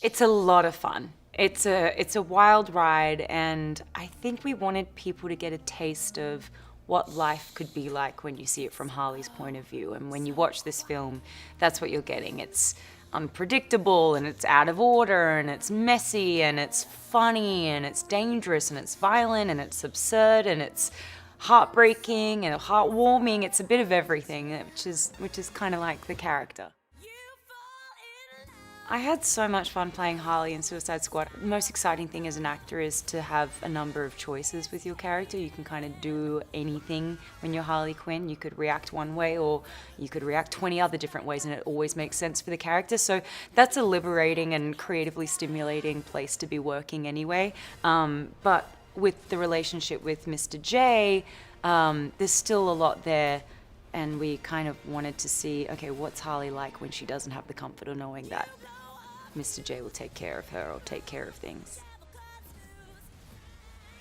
It's a lot of fun. It's a wild ride, and I think we wanted people to get a taste of what life could be like when you see it from Harley's point of view. And when you watch this film, that's what you're getting. It's unpredictable, and it's out of order, and it's messy, and it's funny, and it's dangerous, and it's violent, and it's absurd, and it's heartbreaking and heartwarming. It's a bit of everything, which is kind of like the character. I had so much fun playing Harley in Suicide Squad. The most exciting thing as an actor is to have a number of choices with your character. You can kind of do anything when you're Harley Quinn. You could react one way, or you could react 20 other different ways, and it always makes sense for the character. So that's a liberating and creatively stimulating place to be working anyway. But with the relationship with Mr. J, there's still a lot there. And we kind of wanted to see, okay, what's Harley like when she doesn't have the comfort of knowing that Mr. J will take care of her or take care of things.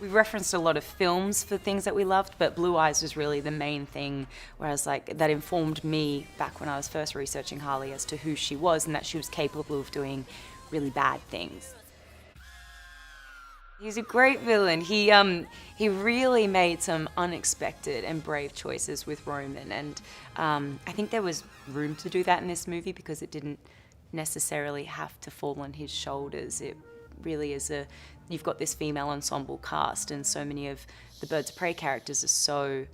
We referenced a lot of films for things that we loved, but Blue Eyes was really the main thing, whereas like that informed me back when I was first researching Harley as to who she was and that she was capable of doing really bad things. He's a great villain. He really made some unexpected and brave choices with Roman, and I think there was room to do that in this movie because it didn't necessarily have to fall on his shoulders. It really is you've got this female ensemble cast, and so many of the Birds of Prey characters are so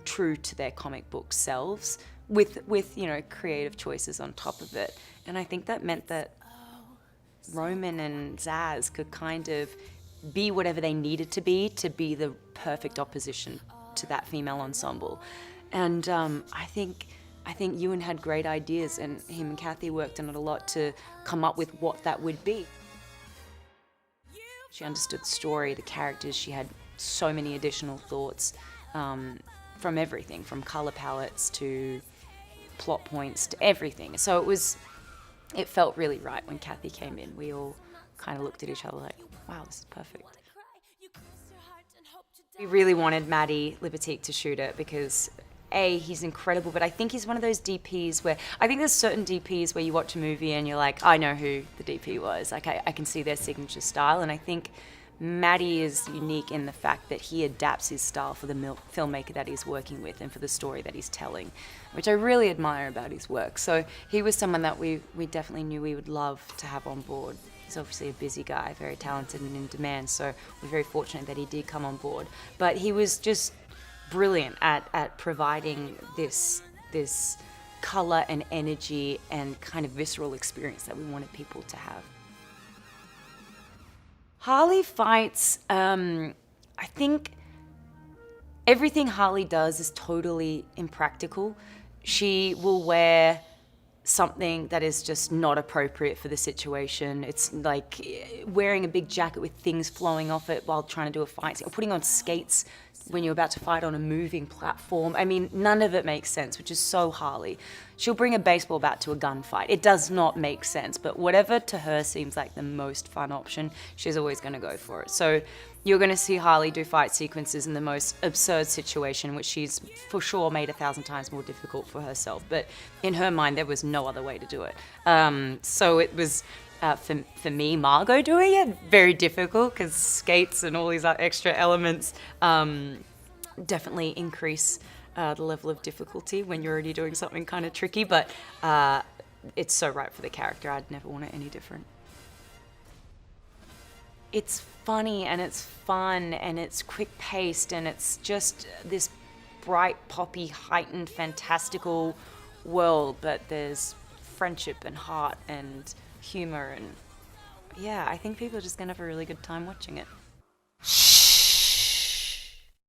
true to their comic book selves with creative choices on top of it. And I think that meant that Roman and Zaz could kind of be whatever they needed to be the perfect opposition to that female ensemble. And I think Ewan had great ideas, and him and Kathy worked on it a lot to come up with what that would be. She understood the story, the characters. She had so many additional thoughts from everything, from color palettes to plot points to everything. So it felt really right when Kathy came in. We all kind of looked at each other like, wow, this is perfect. We really wanted Maddie Libatique to shoot it because he's incredible, but I think he's one of those DPs where, I think there's certain DPs where you watch a movie and you're like, I know who the DP was. Like, I can see their signature style, and I think Maddie is unique in the fact that he adapts his style for the filmmaker that he's working with and for the story that he's telling, which I really admire about his work. So he was someone that we definitely knew we would love to have on board. He's obviously a busy guy, very talented and in demand, so we're very fortunate that he did come on board. But he was just brilliant at providing this color and energy and kind of visceral experience that we wanted people to have. Harley fights, I think everything Harley does is totally impractical. She will wear something that is just not appropriate for the situation. It's like wearing a big jacket with things flowing off it while trying to do a fight scene, or putting on skates when you're about to fight on a moving platform. I mean, none of it makes sense, which is so Harley. She'll bring a baseball bat to a gunfight. It does not make sense, but whatever to her seems like the most fun option, she's always going to go for it. So you're going to see Harley do fight sequences in the most absurd situation, which she's for sure made 1,000 times more difficult for herself. But in her mind, there was no other way to do it. So it was, for me, Margot doing it, very difficult because skates and all these extra elements definitely increase the level of difficulty when you're already doing something kind of tricky. But it's so right for the character. I'd never want it any different. It's funny and it's fun and it's quick-paced and it's just this bright, poppy, heightened, fantastical world, but there's friendship and heart and humor, and yeah, I think people are just gonna have a really good time watching it.